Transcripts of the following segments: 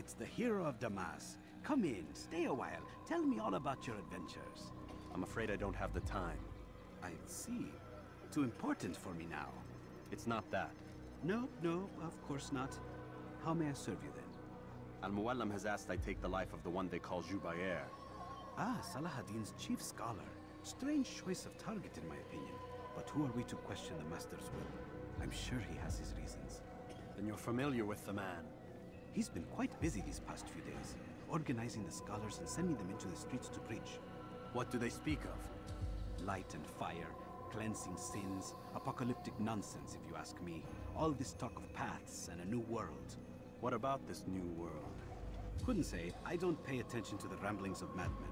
It's the hero of Damas. Come in, stay a while. Tell me all about your adventures. I'm afraid I don't have the time. I see. Too important for me now. It's not that. No, of course not. How may I serve you then? Al-Muallim has asked I take the life of the one they call Jubair. Ah, Salahadin's chief scholar. Strange choice of target in my opinion. But who are we to question the Master's will? I'm sure he has his reasons. Then you're familiar with the man. He's been quite busy these past few days, organizing the scholars and sending them into the streets to preach. What do they speak of? Light and fire, cleansing sins, apocalyptic nonsense if you ask me. All this talk of paths and a new world. What about this new world? Couldn't say. I don't pay attention to the ramblings of madmen.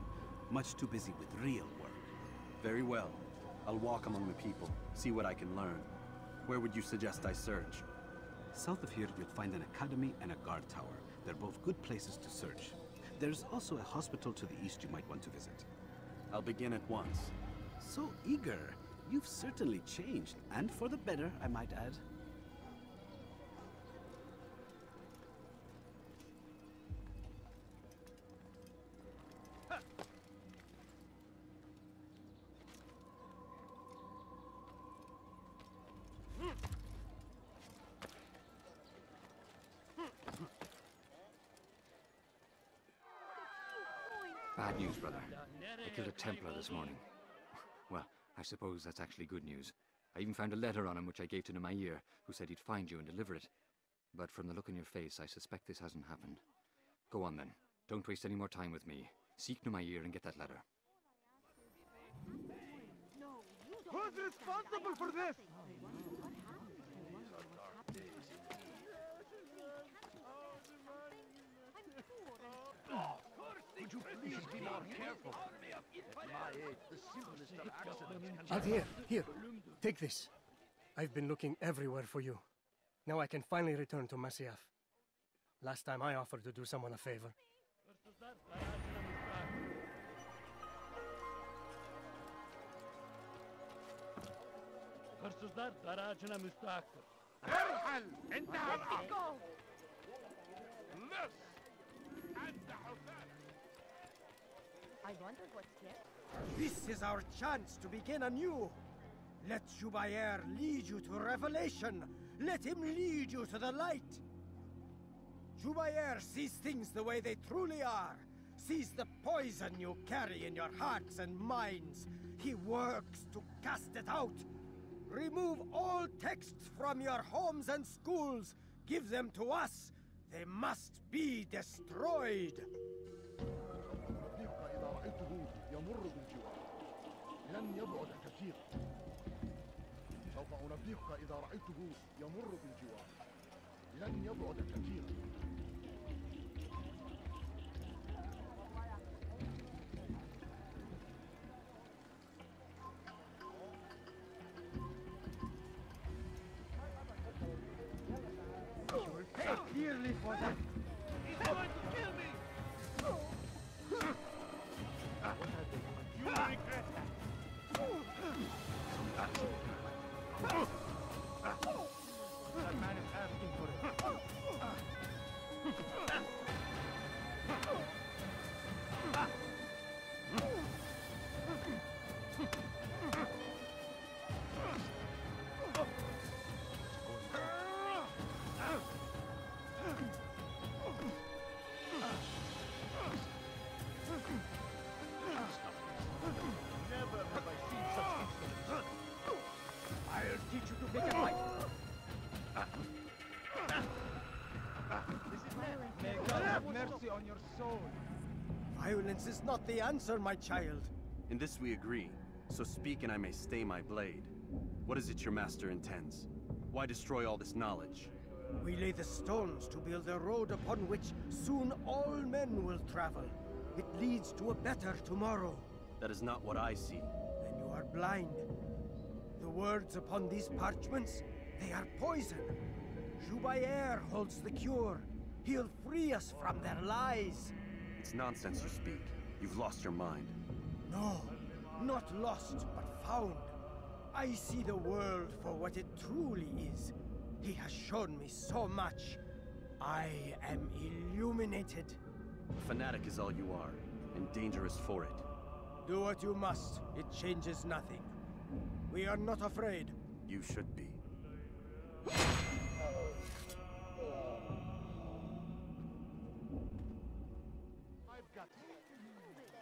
Much too busy with real work. Very well. I'll walk among the people, see what I can learn. Where would you suggest I search? South of here, you'll find an academy and a guard tower. They're both good places to search. There's also a hospital to the east you might want to visit. I'll begin at once. So eager. You've certainly changed, and for the better, I might add. Bad news, brother. I killed a Templar this morning. Well, I suppose that's actually good news. I even found a letter on him which I gave to Numair, who said he'd find you and deliver it. But from the look on your face, I suspect this hasn't happened. Go on then. Don't waste any more time with me. Seek Numair and get that letter. Who's responsible for this? Could you please be more careful? At my age, the simplest of accidents can... Altaïr, here, take this. I've been looking everywhere for you. Now I can finally return to Masyaf. Last time I offered to do someone a favor. I wondered what's here. This is our chance to begin anew. Let Jubair lead you to revelation. Let him lead you to the light. Jubair sees things the way they truly are. Sees the poison you carry in your hearts and minds. He works to cast it out. Remove all texts from your homes and schools. Give them to us. They must be destroyed. يمر بالجوار لن يبعد كثيرا سوف أنبهك إذا رأيته يمر بالجوار لن يبعد كثيرا You will pay dearly for that. He's going to kill me! You will regret that. That man is asking for it. Never have I seen such insolence. I'll teach you to pick a fight. May God have mercy on your soul. Violence is not the answer, my child. In this we agree, so speak and I may stay my blade. What is it your master intends? Why destroy all this knowledge? We lay the stones to build a road upon which soon all men will travel. It leads to a better tomorrow. That is not what I see. Then you are blind. The words upon these parchments, they are poison. Jubair holds the cure. He'll free us from their lies. It's nonsense you speak. You've lost your mind. No, not lost, but found. I see the world for what it truly is. He has shown me so much. I am illuminated. Fanatic is all you are, and dangerous for it. Do what you must. It changes nothing. We are not afraid. You should be.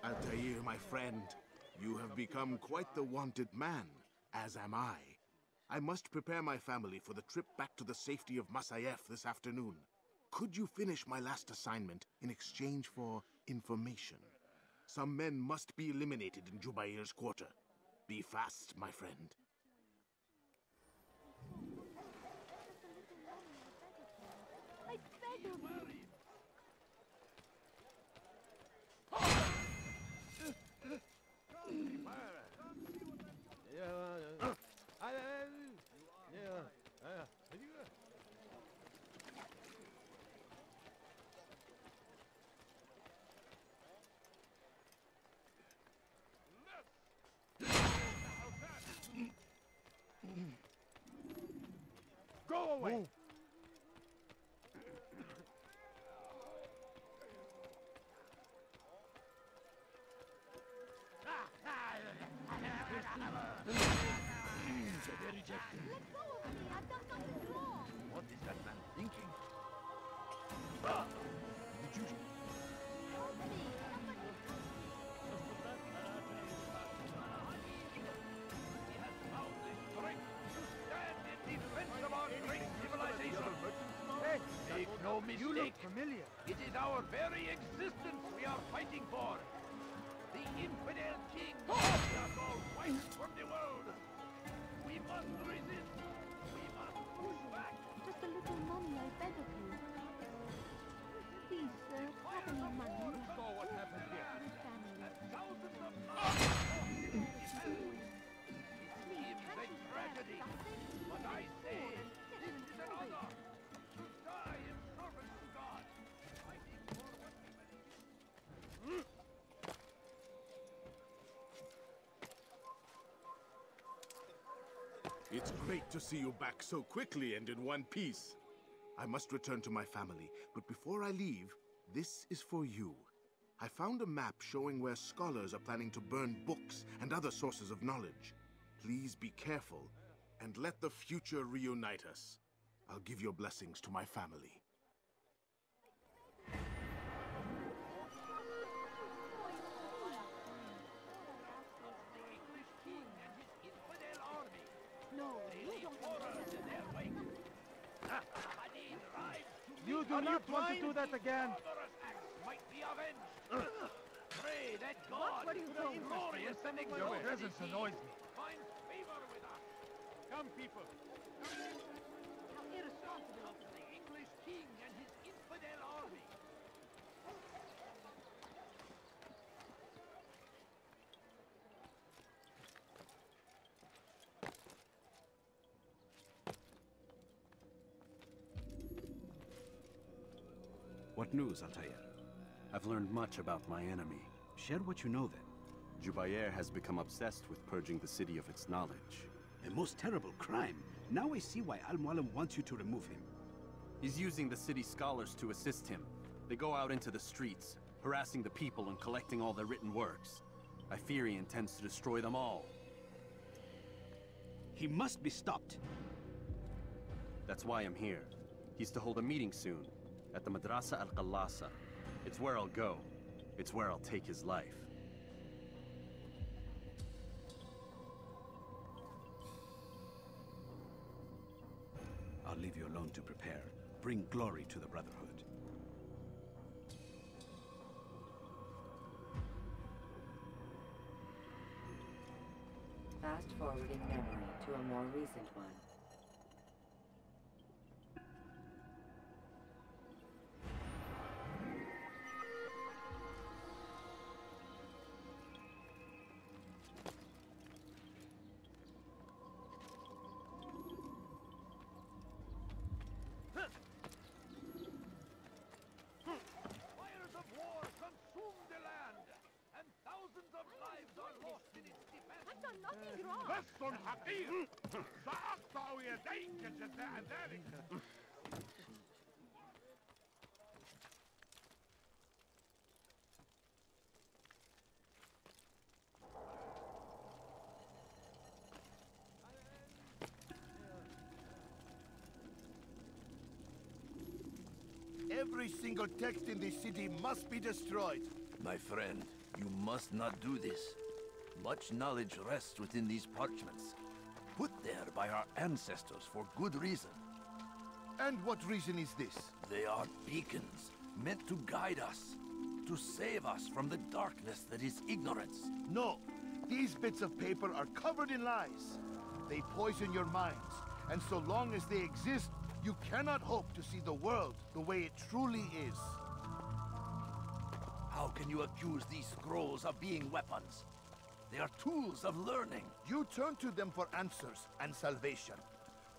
Altaïr, my friend, you have become quite the wanted man, as am I. I must prepare my family for the trip back to the safety of Masayef this afternoon. Could you finish my last assignment in exchange for information? Some men must be eliminated in Jubair's quarter. Be fast, my friend. I beg of you. Go away! Let go of me. I've done nothing wrong. What is that man thinking? Did you... Help me. Somebody help me. Make no mistake. You look familiar. It is our very existence we are fighting for. The infidel king wants us all wiped from the world. We must resist. We must push back. Just a little money, I beg of you. Please, sir, have any money. You saw what happened here. Family. Thousands of lives. Please, It's a can't you tragedy. have something? But I say, Get this him is an sorted. honor. To die in service to God. Fighting for what we believe. It's great to see you back so quickly and in one piece. I must return to my family, but before I leave, this is for you. I found a map showing where scholars are planning to burn books and other sources of knowledge. Please be careful, and let the future reunite us. I'll give your blessings to my family. No, you don't You do not want to do that again. Might be avenged. Pray that God, the glorious and exalted, your presence annoys me. Find favor with us. Come, people. How irresponsible. The English king and his infidel army. What news, Altaïr? I've learned much about my enemy. Share what you know then. Jubair has become obsessed with purging the city of its knowledge. A most terrible crime. Now I see why Al-Mualim wants you to remove him. He's using the city scholars to assist him. They go out into the streets, harassing the people and collecting all their written works. I fear he intends to destroy them all. He must be stopped. That's why I'm here. He's to hold a meeting soon, at the Madrasa Al-Qallasa. It's where I'll go. It's where I'll take his life. I'll leave you alone to prepare. Bring glory to the Brotherhood. Fast-forwarding memory to a more recent one. Fires of war consume the land, and thousands of lives are lost in its defense. I've done nothing wrong. لست حقير سأقطع يديك جزاء ذلك. Every single text in this city must be destroyed. My friend, you must not do this. Much knowledge rests within these parchments, put there by our ancestors for good reason. And what reason is this? They are beacons, meant to guide us, to save us from the darkness that is ignorance. No, these bits of paper are covered in lies. They poison your minds, and so long as they exist, you cannot hope to see the world the way it truly is. How can you accuse these scrolls of being weapons? They are tools of learning. You turn to them for answers and salvation.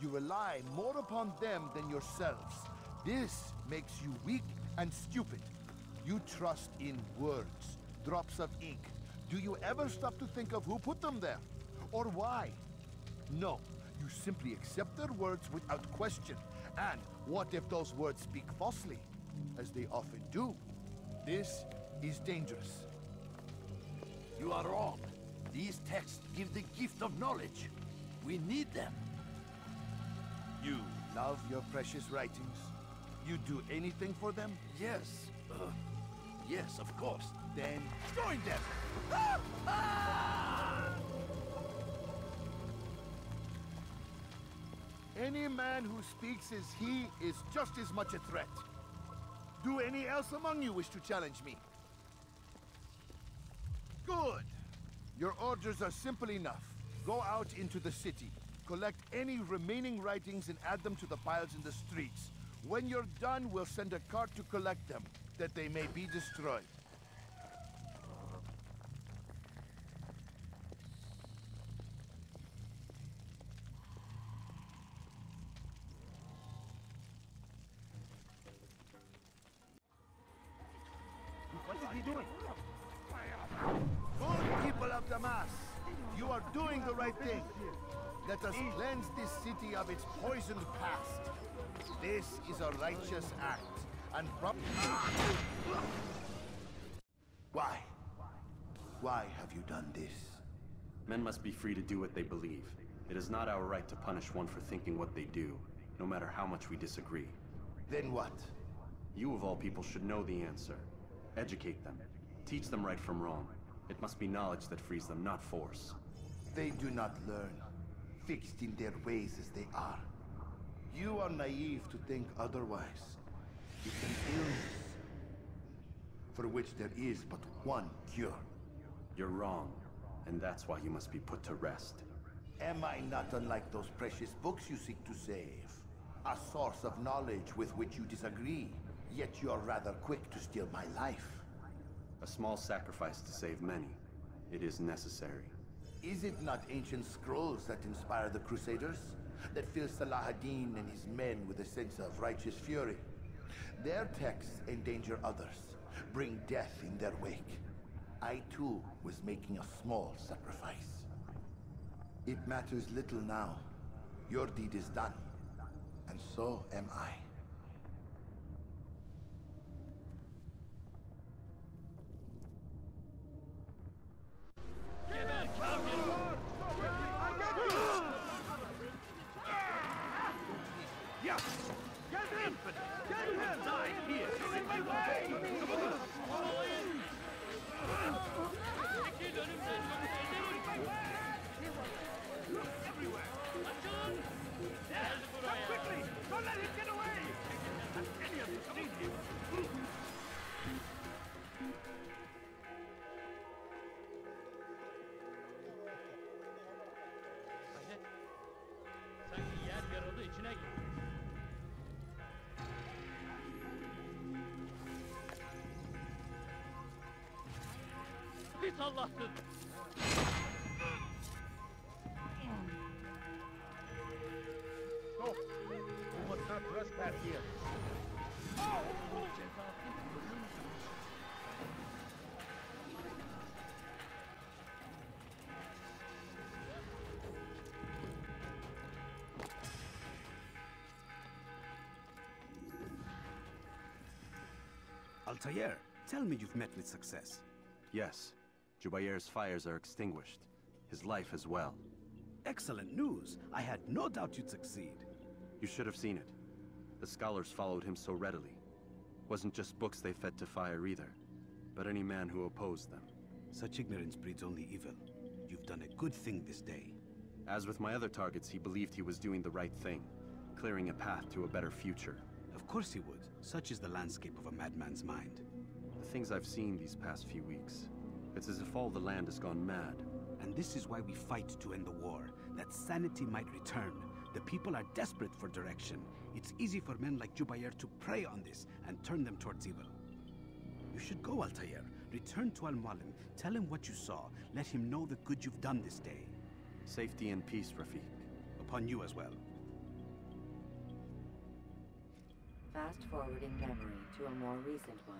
You rely more upon them than yourselves. This makes you weak and stupid. You trust in words, drops of ink. Do you ever stop to think of who put them there? Or why? No, you simply accept their words without question. And what if those words speak falsely? As they often do. This is dangerous. You are wrong. These texts give the gift of knowledge. We need them. You love your precious writings? You do anything for them? Yes. Yes, of course. Then join them! Any man who speaks as he is just as much a threat. Do any else among you wish to challenge me? Good! Your orders are simple enough. Go out into the city. Collect any remaining writings and add them to the piles in the streets. When you're done, we'll send a cart to collect them, that they may be destroyed. What is he doing? Good people of Damas, you are doing the right thing. Let us cleanse this city of its poisoned past. This is a righteous act, and Why? Why have you done this? Men must be free to do what they believe. It is not our right to punish one for thinking what they do, no matter how much we disagree. Then what? You of all people should know the answer. Educate them. Teach them right from wrong. It must be knowledge that frees them, not force. They do not learn, fixed in their ways as they are. You are naive to think otherwise. It's an illness, for which there is but one cure. You're wrong, and that's why you must be put to rest. Am I not unlike those precious books you seek to save? A source of knowledge with which you disagree, yet you are rather quick to steal my life. A small sacrifice to save many. It is necessary. Is it not ancient scrolls that inspire the Crusaders? That fill Salah ad-Din and his men with a sense of righteous fury? Their texts endanger others, bring death in their wake. I too was making a small sacrifice. It matters little now. Your deed is done, and so am I. Pis Allahsın! Stop! You must not trespass here. Altaïr, tell me you've met with success. Yes. Jubayr's fires are extinguished. His life as well. Excellent news. I had no doubt you'd succeed. You should have seen it. The scholars followed him so readily. Wasn't just books they fed to fire either, but any man who opposed them. Such ignorance breeds only evil. You've done a good thing this day. As with my other targets, he believed he was doing the right thing, clearing a path to a better future. Of course he would. Such is the landscape of a madman's mind. The things I've seen these past few weeks, it's as if all the land has gone mad. And this is why we fight to end the war, that sanity might return. The people are desperate for direction. It's easy for men like Jubair to prey on this and turn them towards evil. You should go, Altaïr. Return to Al-Mualim. Tell him what you saw. Let him know the good you've done this day. Safety and peace, Rafiq. Upon you as well. Fast-forwarding memory to a more recent one.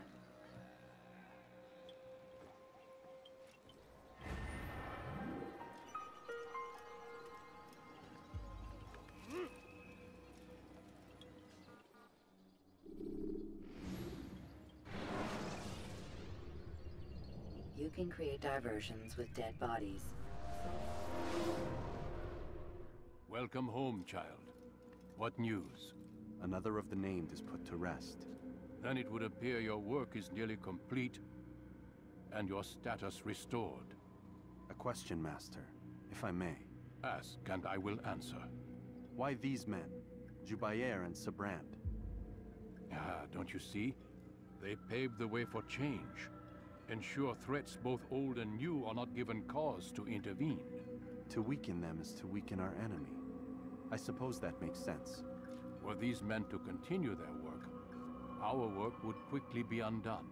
You can create diversions with dead bodies. Welcome home, child. What news? Another of the named is put to rest. Then it would appear your work is nearly complete, and your status restored. A question, Master, if I may. Ask, and I will answer. Why these men? Jubair and Sabrand? Ah, don't you see? They paved the way for change. Ensure threats both old and new are not given cause to intervene. To weaken them is to weaken our enemy. I suppose that makes sense. Were these men to continue their work, our work would quickly be undone.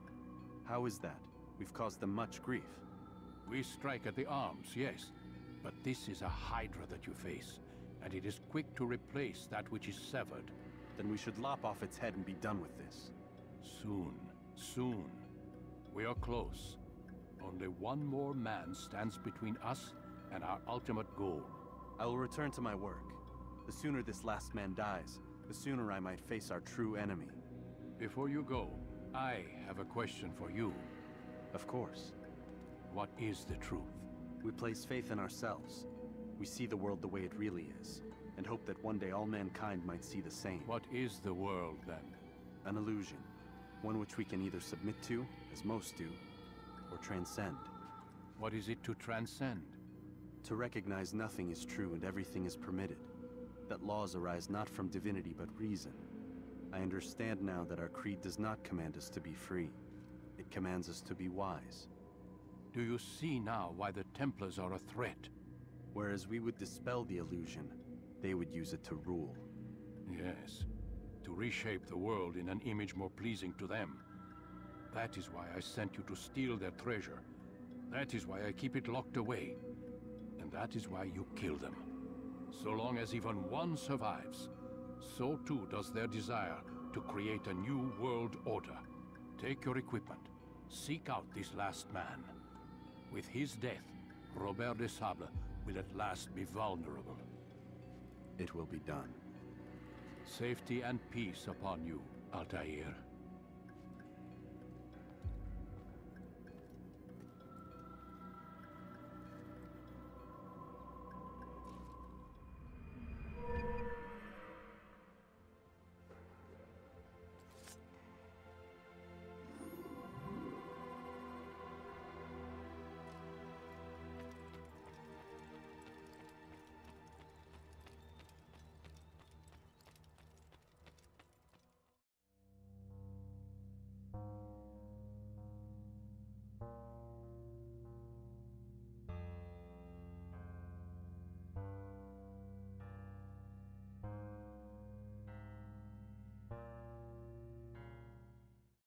How is that? We've caused them much grief. We strike at the arms, yes. But this is a hydra that you face, and it is quick to replace that which is severed. Then we should lop off its head and be done with this. Soon, soon. We are close. Only one more man stands between us and our ultimate goal. I will return to my work. The sooner this last man dies, the sooner I might face our true enemy. Before you go, I have a question for you. Of course. What is the truth? We place faith in ourselves. We see the world the way it really is, and hope that one day all mankind might see the same. What is the world, then? An illusion. One which we can either submit to, as most do, or transcend. What is it to transcend? To recognize nothing is true and everything is permitted. That laws arise not from divinity but reason. I understand now that our creed does not command us to be free. It commands us to be wise. Do you see now why the Templars are a threat? Whereas we would dispel the illusion, they would use it to rule. Yes. To reshape the world in an image more pleasing to them. That is why I sent you to steal their treasure. That is why I keep it locked away. And that is why you kill them. So long as even one survives, so too does their desire to create a new world order. Take your equipment. Seek out this last man. With his death, Robert de Sable will at last be vulnerable. It will be done. Safety and peace upon you, Altaïr.